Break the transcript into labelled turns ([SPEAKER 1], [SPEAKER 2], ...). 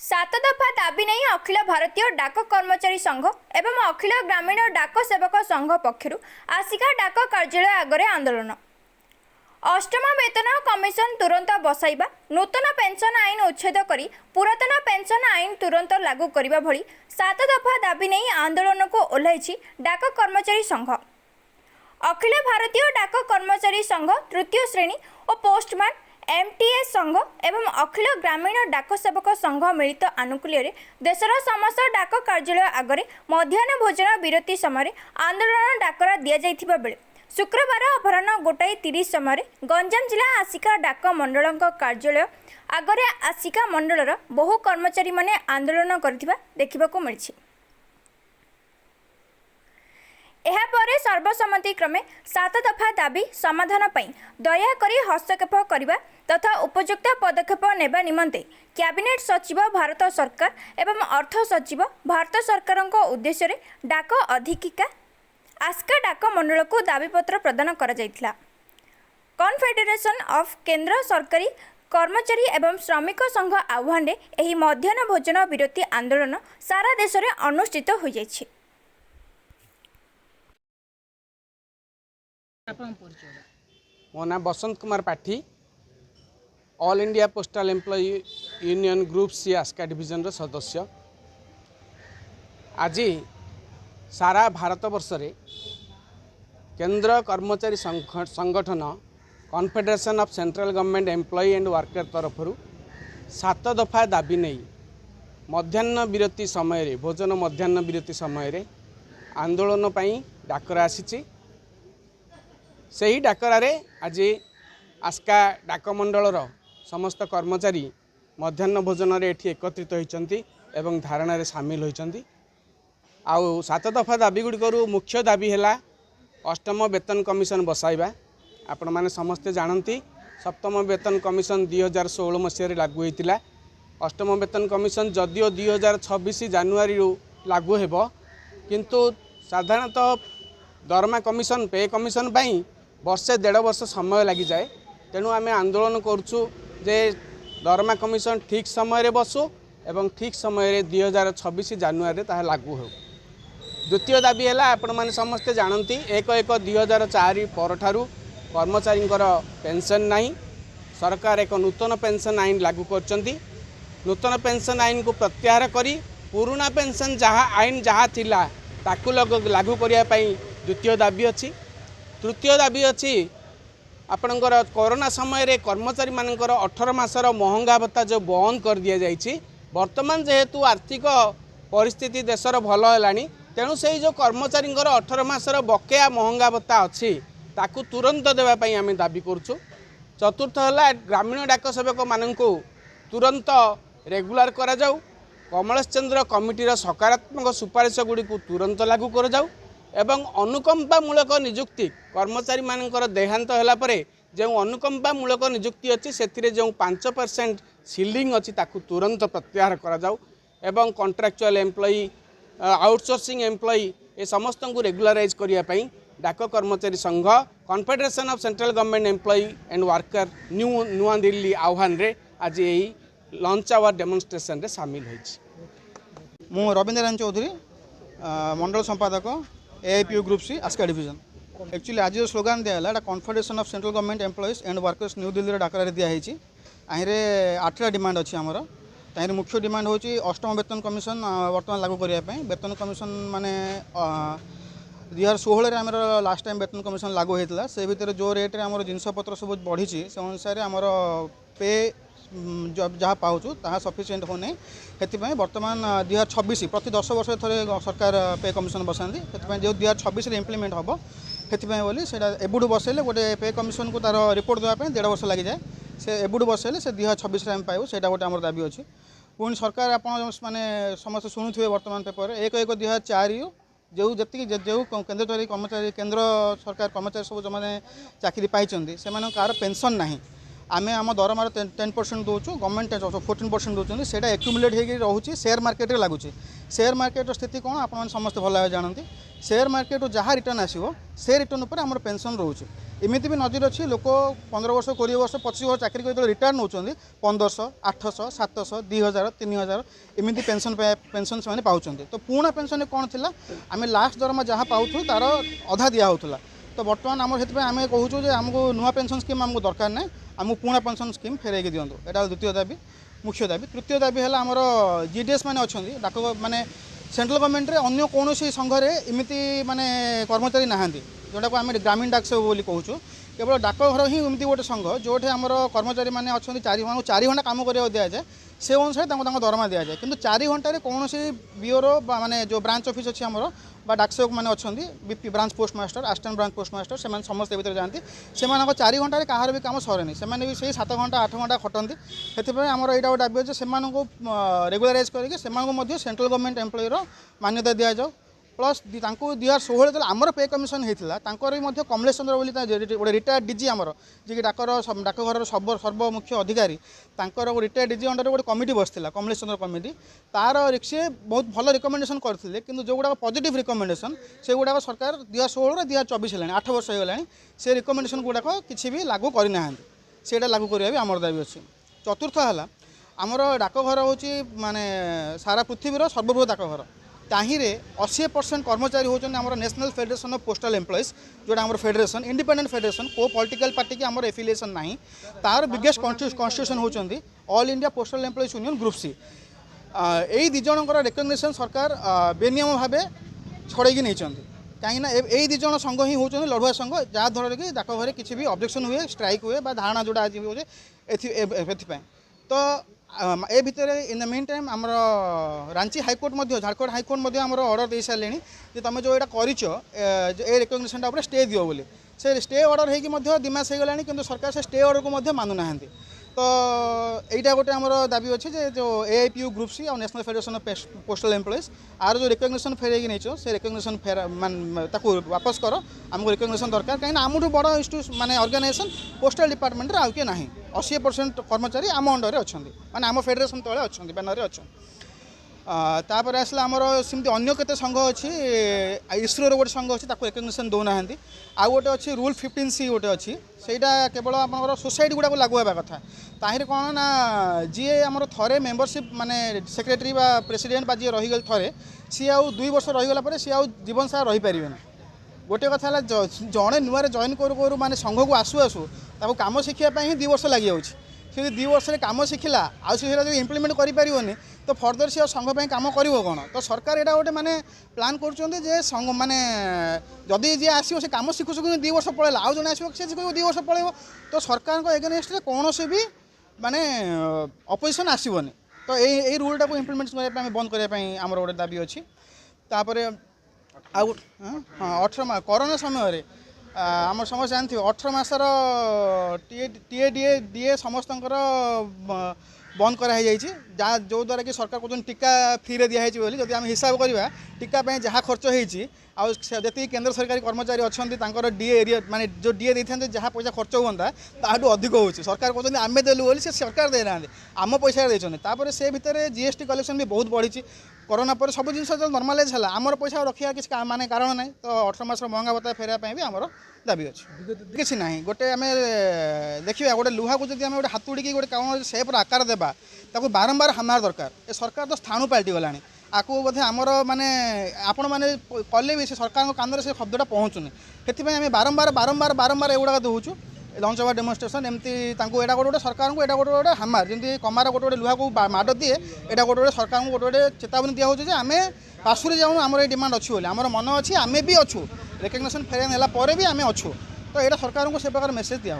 [SPEAKER 1] सात दफा दाबी नहीं अखिल भारतीय डाक कर्मचारी संघ एवं अखिल ग्रामीण डाक सेवक संघ पक्षर आसिका डाक कार्यालय आगे आंदोलन। अष्टम वेतन कमिशन तुरंत बसाइबा, नूतन पेंशन आईन उच्छेद करी पुरातन पेंशन आईन तुरंत लागू करने भली सात दफा दाबी नहीं आंदोलन को ओह्लाई डाक कर्मचारी संघ। अखिल भारतीय डाक कर्मचारी संघ तृतीय श्रेणी और पोस्टमैन एमटीएस संघ एवं अखिल ग्रामीण डाक सेवक संघ मिलित आनुकूल्य देशर समस्त डाक कार्यालय आगे मध्याह्न भोजन विरति समय आंदोलन डाकरा दि जाइथिबा बेले शुक्रवार अपराह्न 1:30 समय गंजाम जिला आसिका डाक मंडल कार्यालय आगे आसिका मंडलर बहु कर्मचारी माने आंदोलन करथिबा देखिबाकू मिलिछि। एहापरे सर्वसम्मति क्रमे सात दफा दाबी समाधान पई दयाकरी हस्तक्षेप करने तथा उपयुक्त पदक्षेप नेबा निमंते कैबिनेट सचिव भारत सरकार एवं अर्थ सचिव भारत सरकार उद्देश्य डाक अधिकिका आस्का डाक मंडल को दाबीपत्र प्रदान करा जायथिला। कन्फेडरेशन ऑफ केंद्र सरकारी कर्मचारी एवं श्रमिक संघ आह्वान एही मध्याह्न भोजन विरति आंदोलन सारा देश में अनुष्ठित हो जायछि।
[SPEAKER 2] मो ना Basant Kumar Pathi, all India postal employee union group C Aska division रो सदस्य। आज सारा भारत वर्ष रे केंद्र कर्मचारी संगठन confederation of central government employee and worker तरफ सात दफा दाबी नहीं मध्याह्न विरति समय भोजन मध्याह्न विरति समय आंदोलन पाई डाकरा आसी। सही डाकरारे आज आस्का डाक मंडलर समस्त कर्मचारी मध्याह्न भोजन रे एठी एकत्रित होइचंती एवं धारणा रे शामिल होइचंती। आउ सात दफा दाबी गुड़िकरू मुख्य दाबी है अष्टम वेतन कमिशन बसाइबा। आपण माने समस्ते जानती सप्तम वेतन कमिशन 2016 मसीह लागू होता। अष्टम वेतन कमिशन जदिओ 2026 जानुआरी लागू हेबो किंतु साधारणतः दरमा कमिशन पे कमिशन पाई वर्षे 1.5 वर्ष समय लगी जाए। तेणु आम आंदोलन करुचु जे दरमा कमिशन ठीक समय बसु एवं ठीक समय 2026 जानुआरी ताहा लागू हो। द्वितीय दाबी है आपण मैंने समस्ते जानती 1/1/2004 पर ठारू कर्मचारी पेंशन नहीं। सरकार एक नूतन पेंशन आईन लागू करचंती। नूतन पेंशन आईन को प्रत्याहार करी पुराना पेंशन जहाँ आईन जहाँ थिला ताकू लागू करिया पई द्वितीय दाबी अच्छी। तृतीय दाबी अच्छी आपणकर कोरोना समय कर्मचारी मानकर 18 मासर महंगा भत्ता जो बंद कर दि जाइए। वर्तमान जेहेतु आर्थिक परिस्थिति देशर भल है तेणु से जो कर्मचारी 18 मासर बकेया महंगा भत्ता अच्छी ताकू तुरंत देवाई आम दाबी करुचु। चतुर्थ है ग्रामीण डाक सेवक मानक तुरंत रेगुलार करा जाऊ। कमलेश चंद्र कमिटीर सकारात्मक सुपारिश गुड़ी तुरंत लागू कर जाऊ एवं अनुकंपामूलक नियुक्ति कर्मचारी मानकर देहांत होला परे जो अनुकंपामूलक नियुक्ति अच्छी से जो 5% सीलिंग अच्छी ताकू तुरंत प्रत्याहार करा जाऊ एवं कॉन्ट्रैक्चुअल एम्प्लॉई आउटसोर्सिंग एम्प्लॉई ए समस्त को रेगुलराइज करने डाक कर्मचारी संघ confederation of central government employee and worker नुआ दिल्ली आह्वान रे आज यही लंच आवर डेमोन्स्ट्रेशन रे शामिल होइछि।
[SPEAKER 3] मु रविंद्रनाथ चौधरी मंडल संपादक AIPU group C Aska division. Actually आज जो स्लोगान दिया confederation of central government employees and workers new Delhi डाकरा दिखाई। आहिरे 8टा डिमांड अच्छी आमर। ताहिर मुख्य डिमांड होची अष्टम वेतन कमिशन वर्तमान लागू करने। वेतन कमिशन माने 2016 आमर लास्ट टाइम वेतन कमिशन लागू होता से भितर जो रेट्रे आम जिनपतर सब बढ़ी से अनुसार आमर पे जहाँ पाचु ता सफिसीयंट होने से बर्तमान 2026 प्रति 10 वर्ष थे सरकार पे कमिशन बसाती से जो 2026 इम्प्लीमेंट हम से बोली एबुडू बसैले गोटे पे कमिशन को तार रिपोर्ट देवाई 1.5 वर्ष लगी जाए। से एबुडू बसैले से 2026 आम पाइबू से गोटे आम दाबी अच्छी। पुणी सरकार आप समस्त शुणुवे वर्तमान पेपर 1/1/2004 जो जी जो केन्द्र कर्मचारी केन्द्र सरकार कर्मचारी सब जो मैंने चाकरी पाई से कार पेंशन ना आमे आम दरमार 10% दौचु गवर्नमेंट 14% दौरान से एक्युमुलेट होगी रोचे शेयर मार्केट में लगुच शेयर मार्केट स्थिति कौन आप समस्त भल भाव जानते शेयर मार्केट जहाँ रिटर्न आसो से रिटर्न उपर आम पेंशन रोचे एमती भी नजर अच्छी लोक 15 वर्ष 20 वर्ष 25 वर्ष चाकरी कर रिटायर नौ 1500 800 700 2000 3000 एमती पेंशन से पाँच तो पुणा पेंशन कौन थी आम लास्ट दरमा जहाँ पाऊँ तार अधा दिया होता तो बर्तमान आम से आम कहूँ आमको नुआ पेंशन स्कीम आमको दरकार ना आमको पुणा पेंशन स्कीम फेरैक दिंतु यहाँ द्वितीय दाबी मुख्य दाबी तृतीय दाबी है आमर जीडीएस मैंने अच्छा डाक माने सेंट्रल गवर्नमेंट रे अन्य कौन संघरे एमती माने कर्मचारी नहांती जोटा को आम ग्रामीण डाक सेवक बोली कहूँ केवल डाकघर ही एमती गोटे संघ जो आमर कर्मचारी मैंने अच्छा 4 घंटा काम करा दि जाए से अनुसार दरमा दि जाए कि 4 घंटे कौन बीओरो माने जो ब्रांच ऑफिस अच्छी आमर डाक सेवक मैंने अच्छा BP branch post master assistant branch post master से समस्त भर जाती से 4 घंटे कहार भी काम सरेनि से भी 7 घंटा 8 घंटा खटती से आमर यहाँ गोटे दाबी अच्छे से रेगुलाराइज करके सेंट्रल गवर्नमेंट एम्प्लॉयर मान्यता दि जाओ प्लस 2016 जो आमर पे कमिशन होता है कमलेश चंद्र बोली गोटे रिटायर्ड डीजी आमर जी डाकघर सर्वमुख्य अधिकारी रिटायर्ड डीजी अंडर गोटे कमिटी बसला कमलेश चंद्र कमिटी तार सी बहुत भल रिकमेंडेशन करते कि जो गुड़ा पॉजिटिव रिकमेंडेशन से गुड़ाक सरकार 2016 2024 है 8 वर्ष होगा से रिकमेंडेशन गुड़ाक किसी भी लागू करना से लागू करवा भी आमर दाबी अच्छी चतुर्थ है आमर डाकघर हूँ माने सारा पृथ्वीर सर्वबृहत डाकघर ताहिरे 80% कर्मचारी होचन आमर national federation of postal employees जोटा आमर फेडरेशन इंडिपेंडेंट फेडरेशन को पॉलिटिकल पार्टी की आमर एफिलिएशन नहीं तार बिगेस्ट कन्स्टिट्यूशन होचंदी all India postal employees union group C यही दी जनकर रिकग्निशन सरकार बेनियम भाव छड़ेकी नहीं कहीं यही दी जन संघ ही होचंदी लड़ुआ संघ जहाँद्वारा कि डाकघर किसी भी ऑब्जेक्शन हुए स्ट्राइक हुए धारणा जोड़ा आज भी हो तो ए भितर इन द मीन टाइम आमर रांची हाईकोर्ट झारखंड हाईकोर्ट आमर ऑर्डर दे सारे कि तुम जो यहाँ कर रिकग्निशन स्टे दियो बोली से स्टे ऑर्डर होगी 2 मास हो गला कि सरकार से स्टे ऑर्डर को मानुना तो यहाँ गोटे आमर दाबी अच्छे जो एआईपीयू ग्रुप सी और national federation of postal employees आर जो रिकग्निशन फेरैक नहीं से रिकग्निशन वापस कर आमको रिकग्निशन दरकार कहीं आमठू बड़ इंस्टीट्यूट माने ऑर्गेनाइजेशन पोस्टल डिपार्टमेंट आउ किए ना 80% कर्मचारी आम अंडर अच्छा माने आम फेडरेशन तले अच्छा बैनर अच्छा तापर आसला आमर सेमती अन्य केते संघ अच्छी इसरो गोटे संघ अच्छी रिकग्निशन दौना आउ गोटे अच्छी रूल 15C गोटे अच्छी सेटा केवल आप सोसाइटी गुड़ा लागू होगा कथा ताहिर कौन ना जी आमर थरे मेंबरशिप माने सेक्रेटरी बा प्रेसिडेंट बा जी रहीगल थरे सी आउ 2 वर्ष रहीगला सी आउ जीवन सारा रही पारे गोटे कथा है जड़े नुआ जॉइन करूँ माने संघ को आसू आसू कम शिखापी ही 2 वर्ष लगी जाऊँगी से 2 वर्ष काम शिखला आउ इम्प्लीमेंट कर तो फर्दर सी संघ कम कर कौन तो सरकार यहाँ गोटे माने प्लान कर संघ माने जदि जी आसो से कम शिखु 2 वर्ष पलैला आउ जन आसो से 2 वर्ष पलैब तो सरकार एगेन्स्ट कौन भी माने अपोजिशन आसबनी तो यही रूलटा को इम्प्लीमेंट करने बंद करने आमर गोटे दाबी अच्छी तापर आउ हाँ 18 कोरोना समय आम समस्त जानते 18 मासर टीए समस्त बंद कराई जो द्वारा कि सरकार कहते टीका फ्री दिखाई बोली जब आम हिसाब करवा टीका जहाँ खर्च होती केंद्र सरकारी कर्मचारी अच्छा डीए एरिया माने जो डीए देते जहाँ पैसा खर्च हुआ ताठू अधिक हो सरकार कहते आम देलु बोली से सरकार देना आम पैसा देते से भितर जीएसटी कलेक्शन भी बहुत बढ़ी कोरोना पर सब जिन नर्मालाइज है आमर पैसा रखा किसी माने कारण ना तो 18 मास महंगा भत्ता फेरवा भी आमर दाबी अच्छी किसी ना गोटे आम देखा गोटे लुहा को जब गोटे हाथुड़ी की गोटे कौन सेप्र आकार देवा ताको बारंबार हमार दरकार ए सरकार तो स्थाणु पाल्टी गला आपको बोधे आमर माने आपण मैंने कले भी से सरकार कांदर से शब्दटा पहुँचुनी से आम बारंबार बारंबार बारंबार एगुड़ा दूचु लंच ओवर डेमोन्स्ट्रेशन एमती गोटे गोटे सरकार को गोटे गोटे हामार जमी कमार गोटे गोटे लुहा को माड़ दिए यहाँ गोटे गोटे सरकार को गोटे गोटे चेतावनी दिया आम पासुरी जाऊँ आमर ये डिमांड अच्छी बोली आमर मन अच्छी आम भी अच्छू रिकग्निशन फेर नेला भी आम अच्छू तो यहाँ सरकार को से प्रकार मेसेज दिया।